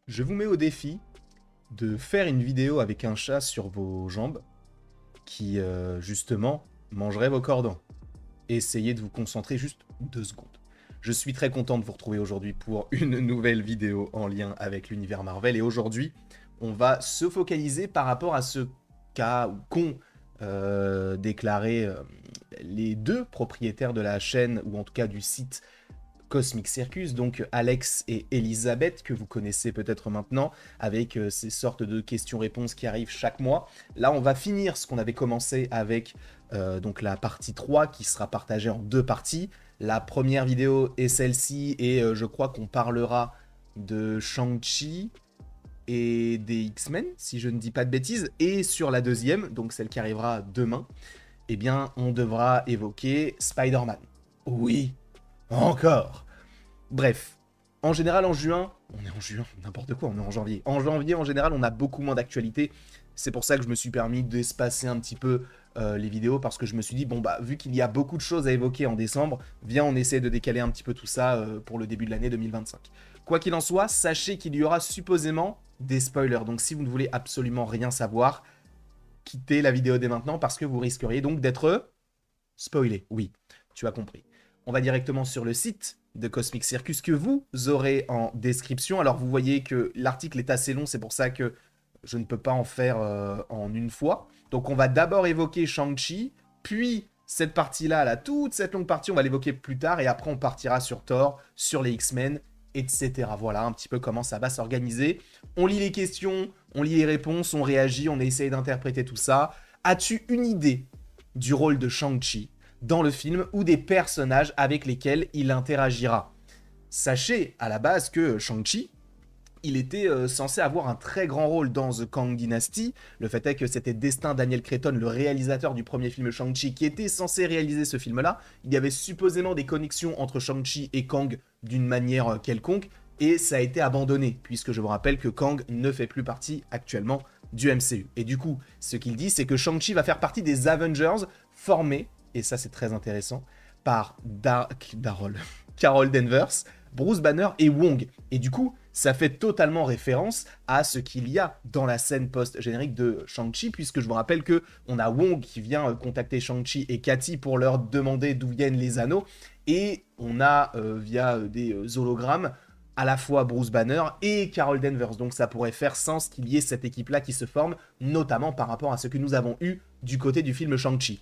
Je vous mets au défi de faire une vidéo avec un chat sur vos jambes qui, justement, mangerait vos cordons. Essayez de vous concentrer juste 2 secondes. Je suis très content de vous retrouver aujourd'hui pour une nouvelle vidéo en lien avec l'univers Marvel. Et aujourd'hui, on va se focaliser par rapport à ce cas qu'ont déclaré les deux propriétaires de la chaîne, ou en tout cas du site Cosmic Circus, donc Alex et Elisabeth, que vous connaissez peut-être maintenant, avec ces sortes de questions-réponses qui arrivent chaque mois. Là, on va finir ce qu'on avait commencé avec donc la partie 3, qui sera partagée en 2 parties. La première vidéo est celle-ci, et je crois qu'on parlera de Shang-Chi et des X-Men, si je ne dis pas de bêtises. Et sur la deuxième, donc celle qui arrivera demain, eh bien, on devra évoquer Spider-Man. Oui, encore. Bref, en général en juin, on est en juin, n'importe quoi, on est en janvier. En janvier, en général, on a beaucoup moins d'actualité. C'est pour ça que je me suis permis d'espacer un petit peu les vidéos, parce que je me suis dit, bon bah, vu qu'il y a beaucoup de choses à évoquer en décembre, viens, on essaie de décaler un petit peu tout ça pour le début de l'année 2025. Quoi qu'il en soit, sachez qu'il y aura supposément des spoilers. Donc si vous ne voulez absolument rien savoir, quittez la vidéo dès maintenant, parce que vous risqueriez donc d'être spoilé. Oui, tu as compris. On va directement sur le site de Cosmic Circus que vous aurez en description. Alors vous voyez que l'article est assez long, c'est pour ça que je ne peux pas en faire en une fois. Donc on va d'abord évoquer Shang-Chi, puis cette partie-là, là, toute cette longue partie, on va l'évoquer plus tard, et après on partira sur Thor, sur les X-Men, etc. Voilà un petit peu comment ça va s'organiser. On lit les questions, on lit les réponses, on réagit, on essaye d'interpréter tout ça. As-tu une idée du rôle de Shang-Chi dans le film, ou des personnages avec lesquels il interagira? Sachez à la base que Shang-Chi, il était censé avoir un très grand rôle dans The Kang Dynasty. Le fait est que c'était Destin Daniel Cretton, le réalisateur du premier film Shang-Chi, qui était censé réaliser ce film-là. Il y avait supposément des connexions entre Shang-Chi et Kang d'une manière quelconque, et ça a été abandonné, puisque je vous rappelle que Kang ne fait plus partie actuellement du MCU. Et du coup, ce qu'il dit, c'est que Shang-Chi va faire partie des Avengers formés, et ça c'est très intéressant, par Carol Danvers, Bruce Banner et Wong. Et du coup, ça fait totalement référence à ce qu'il y a dans la scène post-générique de Shang-Chi, puisque je vous rappelle que on a Wong qui vient contacter Shang-Chi et Cathy pour leur demander d'où viennent les anneaux, et on a, via des hologrammes, à la fois Bruce Banner et Carol Danvers. Donc ça pourrait faire sens qu'il y ait cette équipe-là qui se forme, notamment par rapport à ce que nous avons eu du côté du film Shang-Chi.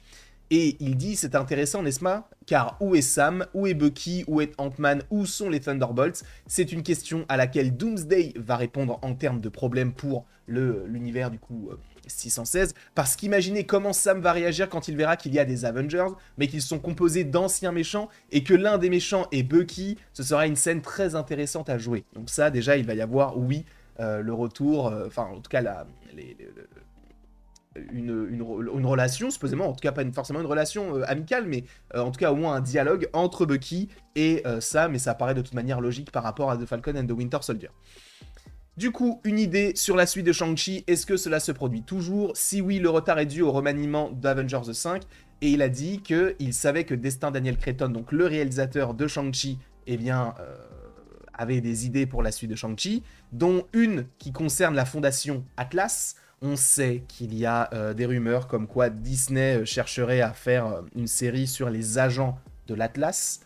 Et il dit, c'est intéressant, n'est-ce pas? Car où est Sam? Où est Bucky? Où est Ant-Man? Où sont les Thunderbolts? C'est une question à laquelle Doomsday va répondre en termes de problèmes pour l'univers du coup 616. Parce qu'imaginez comment Sam va réagir quand il verra qu'il y a des Avengers, mais qu'ils sont composés d'anciens méchants, et que l'un des méchants est Bucky. Ce sera une scène très intéressante à jouer. Donc ça, déjà, il va y avoir, oui, le retour, enfin, en tout cas, une relation, supposément, en tout cas pas forcément une relation amicale, mais en tout cas au moins un dialogue entre Bucky et Sam, et ça paraît de toute manière logique par rapport à The Falcon and the Winter Soldier. Du coup, une idée sur la suite de Shang-Chi, est-ce que cela se produit toujours? Si oui, le retard est dû au remaniement d'Avengers 5, et il a dit qu'il savait que Destin Daniel Cretton, donc le réalisateur de Shang-Chi, eh bien, avait des idées pour la suite de Shang-Chi, dont une qui concerne la fondation Atlas. On sait qu'il y a des rumeurs comme quoi Disney chercherait à faire une série sur les agents de l'Atlas.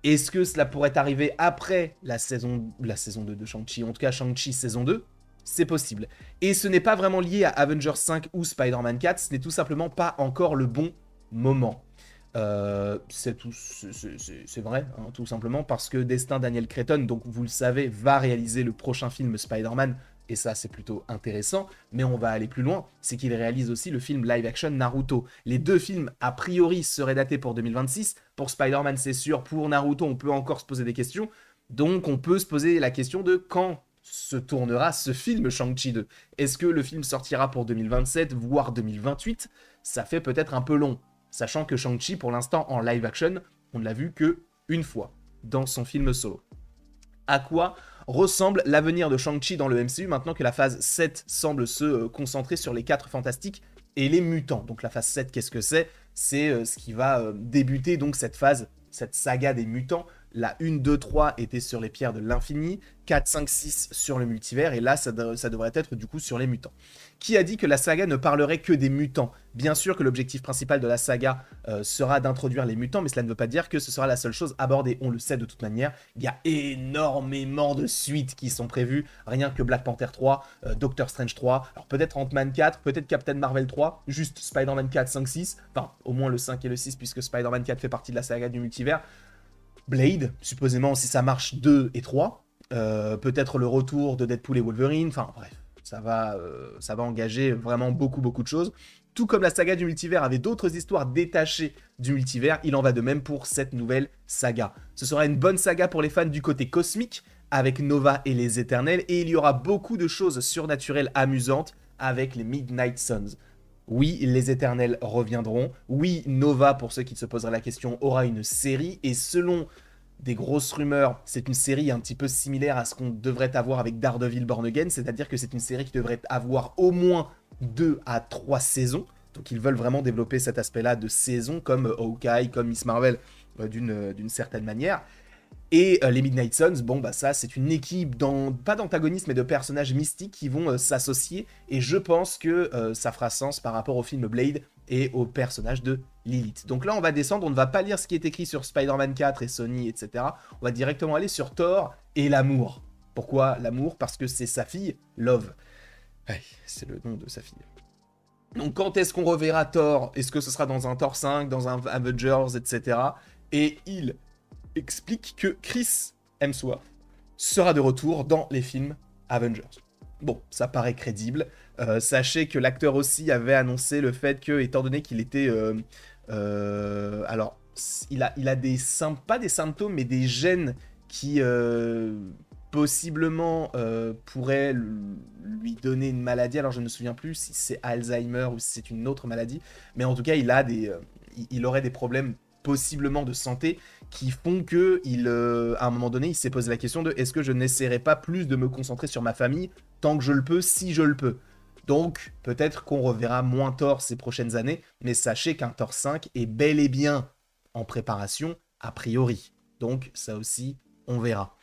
Est-ce que cela pourrait arriver après la saison 2 de Shang-Chi? En tout cas, Shang-Chi saison 2, c'est possible. Et ce n'est pas vraiment lié à Avengers 5 ou Spider-Man 4, ce n'est tout simplement pas encore le bon moment. C'est vrai, hein, tout simplement, parce que Destin Daniel Cretton, donc vous le savez, va réaliser le prochain film Spider-Man, et ça c'est plutôt intéressant, mais on va aller plus loin, c'est qu'il réalise aussi le film live-action Naruto. Les deux films, a priori, seraient datés pour 2026, pour Spider-Man c'est sûr, pour Naruto on peut encore se poser des questions, donc on peut se poser la question de quand se tournera ce film Shang-Chi 2. Est-ce que le film sortira pour 2027, voire 2028? Ça fait peut-être un peu long, sachant que Shang-Chi, pour l'instant, en live-action, on ne l'a vu que une fois, dans son film solo. À quoi ressemble l'avenir de Shang-Chi dans le MCU maintenant que la phase 7 semble se concentrer sur les 4 fantastiques et les mutants? Donc la phase 7, qu'est-ce que c'est? C'est ce qui va débuter donc cette phase, cette saga des mutants, La 1, 2, 3 était sur les pierres de l'infini, 4, 5, 6 sur le multivers, et là, ça devrait être du coup sur les mutants. Qui a dit que la saga ne parlerait que des mutants? Bien sûr que l'objectif principal de la saga sera d'introduire les mutants, mais cela ne veut pas dire que ce sera la seule chose abordée. On le sait de toute manière, il y a énormément de suites qui sont prévues, rien que Black Panther 3, Doctor Strange 3, alors peut-être Ant-Man 4, peut-être Captain Marvel 3, juste Spider-Man 4, 5, 6, enfin au moins le 5 et le 6 puisque Spider-Man 4 fait partie de la saga du multivers. Blade, supposément si ça marche 2 et 3, peut-être le retour de Deadpool et Wolverine, enfin bref. Ça va engager vraiment beaucoup de choses. Tout comme la saga du multivers avait d'autres histoires détachées du multivers, il en va de même pour cette nouvelle saga. Ce sera une bonne saga pour les fans du côté cosmique, avec Nova et les Éternels, et il y aura beaucoup de choses surnaturelles amusantes avec les Midnight Suns. Oui, les Éternels reviendront. Oui, Nova, pour ceux qui se poseraient la question, aura une série, et selon des grosses rumeurs, c'est une série un petit peu similaire à ce qu'on devrait avoir avec Daredevil Born Again, c'est-à-dire que c'est une série qui devrait avoir au moins 2 à 3 saisons, donc ils veulent vraiment développer cet aspect-là de saison, comme Hawkeye, comme Miss Marvel, d'une certaine manière. Et les Midnight Suns, bon bah ça c'est une équipe, pas d'antagonistes mais de personnages mystiques qui vont s'associer, et je pense que ça fera sens par rapport au film Blade et au personnage de Lilith. Donc là on va descendre, on ne va pas lire ce qui est écrit sur Spider-Man 4 et Sony, etc. On va directement aller sur Thor et l'amour. Pourquoi l'amour? Parce que c'est sa fille, Love. Ouais, c'est le nom de sa fille. Donc quand est-ce qu'on reverra Thor? Est-ce que ce sera dans un Thor 5, dans un Avengers, etc. Et il explique que Chris Hemsworth sera de retour dans les films Avengers. Bon, ça paraît crédible. Sachez que l'acteur aussi avait annoncé le fait que, étant donné qu'il était... alors, il a des pas des symptômes, mais des gènes qui possiblement pourraient lui donner une maladie. Alors, je ne me souviens plus si c'est Alzheimer ou si c'est une autre maladie. Mais en tout cas, il aurait des problèmes possiblement de santé qui font que à un moment donné, il s'est posé la question de est-ce que je n'essaierai pas plus de me concentrer sur ma famille tant que je le peux, si je le peux. Donc, peut-être qu'on reverra moins Thor ces prochaines années, mais sachez qu'un Thor 5 est bel et bien en préparation, a priori. Donc, ça aussi, on verra.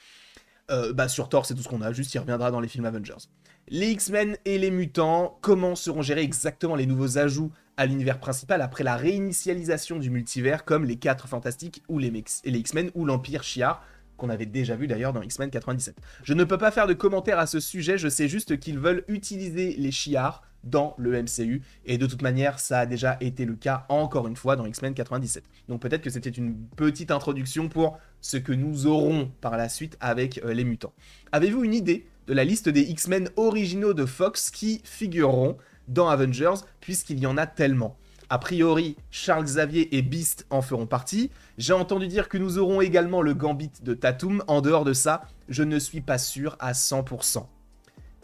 Sur Thor, c'est tout ce qu'on a, juste il reviendra dans les films Avengers. Les X-Men et les mutants, comment seront gérés exactement les nouveaux ajouts à l'univers principal après la réinitialisation du multivers, comme les 4 Fantastiques ou les X-Men ou l'Empire Shi'ar, qu'on avait déjà vu d'ailleurs dans X-Men 97. Je ne peux pas faire de commentaires à ce sujet, je sais juste qu'ils veulent utiliser les Shi'ar dans le MCU, et de toute manière, ça a déjà été le cas encore une fois dans X-Men 97. Donc peut-être que c'était une petite introduction pour ce que nous aurons par la suite avec les mutants. Avez-vous une idée de la liste des X-Men originaux de Fox qui figureront dans Avengers, puisqu'il y en a tellement? A priori, Charles Xavier et Beast en feront partie. J'ai entendu dire que nous aurons également le Gambit de Tatum. En dehors de ça, je ne suis pas sûr à 100%.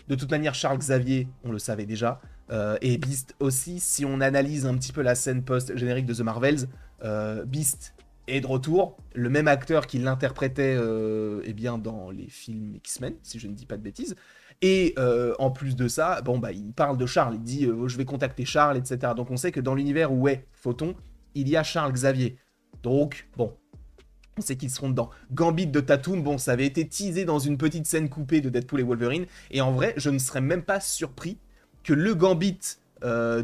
De toute manière, Charles Xavier, on le savait déjà, et Beast aussi. Si on analyse un petit peu la scène post-générique de The Marvels, Beast est de retour. Le même acteur qui l'interprétait dans les films X-Men, si je ne dis pas de bêtises. Et en plus de ça, il parle de Charles, il dit je vais contacter Charles, etc. Donc on sait que dans l'univers où est Photon, il y a Charles Xavier. Donc, bon, on sait qu'ils seront dedans. Gambit de Tatum, bon, ça avait été teasé dans une petite scène coupée de Deadpool et Wolverine. Et en vrai, je ne serais même pas surpris que le Gambit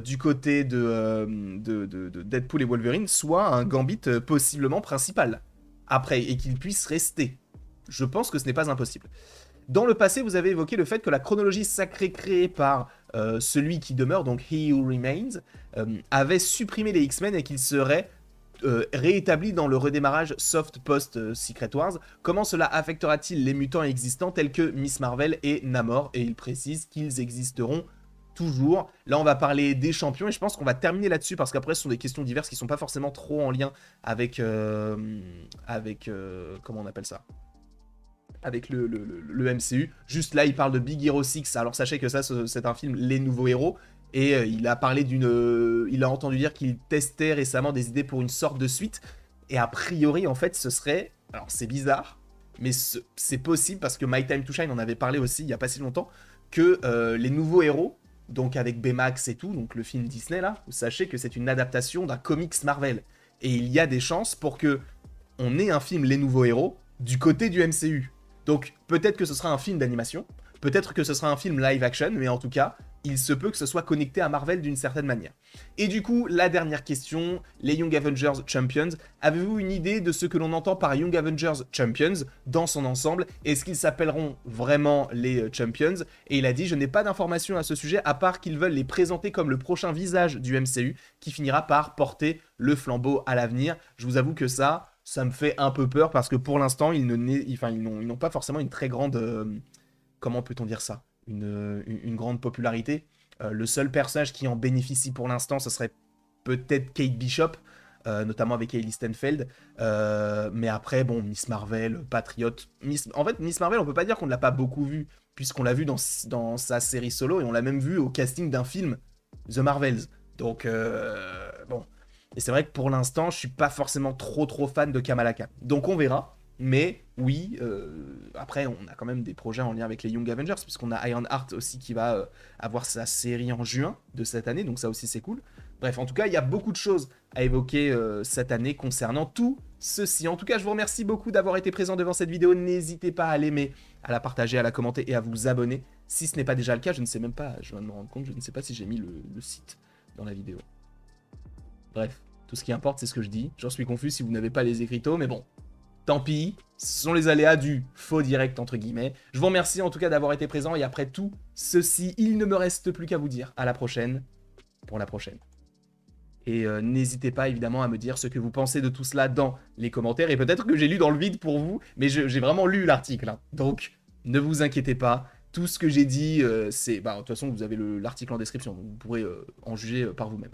du côté de Deadpool et Wolverine soit un Gambit possiblement principal. Après, et qu'il puisse rester. Je pense que ce n'est pas impossible. Dans le passé, vous avez évoqué le fait que la chronologie sacrée créée par celui qui demeure, donc He Who Remains, avait supprimé les X-Men et qu'il serait réétabli dans le redémarrage soft post-Secret Wars. Comment cela affectera-t-il les mutants existants tels que Miss Marvel et Namor? Et il précise qu'ils existeront toujours. Là, on va parler des champions et je pense qu'on va terminer là-dessus parce qu'après, ce sont des questions diverses qui ne sont pas forcément trop en lien avec... comment on appelle ça? Avec le MCU. Juste là, il parle de Big Hero 6. Alors sachez que ça, c'est un film Les Nouveaux Héros. Et il a parlé il a entendu dire qu'il testait récemment des idées pour une sorte de suite. Et a priori, en fait, ce serait... Alors c'est bizarre, mais c'est possible parce que My Time to Shine en avait parlé aussi il n'y a pas si longtemps, que Les Nouveaux Héros, donc avec Baymax et tout, donc le film Disney là, sachez que c'est une adaptation d'un comics Marvel. Et il y a des chances pour que on ait un film Les Nouveaux Héros du côté du MCU. Donc peut-être que ce sera un film d'animation, peut-être que ce sera un film live action, mais en tout cas, il se peut que ce soit connecté à Marvel d'une certaine manière. Et du coup, la dernière question, les Young Avengers Champions, avez-vous une idée de ce que l'on entend par Young Avengers Champions dans son ensemble? Est-ce qu'ils s'appelleront vraiment les Champions? Et il a dit, je n'ai pas d'informations à ce sujet, à part qu'ils veulent les présenter comme le prochain visage du MCU, qui finira par porter le flambeau à l'avenir. Je vous avoue que ça me fait un peu peur, parce que pour l'instant, ils n'ont pas forcément une très grande... comment peut-on dire ça, une grande popularité. Le seul personnage qui en bénéficie pour l'instant, ce serait peut-être Kate Bishop, notamment avec Hailey Steinfeld. Mais après, bon, Miss Marvel, Patriot. En fait, Miss Marvel, on peut pas dire qu'on ne l'a pas beaucoup vu, puisqu'on l'a vu dans sa série solo, et on l'a même vu au casting d'un film, The Marvels. Donc, bon. Et c'est vrai que pour l'instant, je suis pas forcément trop fan de Kamala Khan. Donc on verra. Mais oui, après, on a quand même des projets en lien avec les Young Avengers, puisqu'on a Ironheart aussi qui va avoir sa série en juin de cette année, donc ça aussi c'est cool. Bref, en tout cas, il y a beaucoup de choses à évoquer cette année concernant tout ceci. En tout cas, je vous remercie beaucoup d'avoir été présent devant cette vidéo. N'hésitez pas à l'aimer, à la partager, à la commenter et à vous abonner. Si ce n'est pas déjà le cas, je ne sais même pas, je viens de me rendre compte, je ne sais pas si j'ai mis le site dans la vidéo. Bref, tout ce qui importe, c'est ce que je dis. J'en suis confus si vous n'avez pas les écriteaux, mais bon. Tant pis, ce sont les aléas du faux direct, entre guillemets. Je vous remercie en tout cas d'avoir été présent, et après tout ceci, il ne me reste plus qu'à vous dire à la prochaine, pour la prochaine. Et n'hésitez pas évidemment à me dire ce que vous pensez de tout cela dans les commentaires, et peut-être que j'ai lu dans le vide pour vous, mais j'ai vraiment lu l'article, hein. Donc ne vous inquiétez pas, tout ce que j'ai dit, c'est... Bah, de toute façon, vous avez l'article en description, donc vous pourrez en juger par vous-même.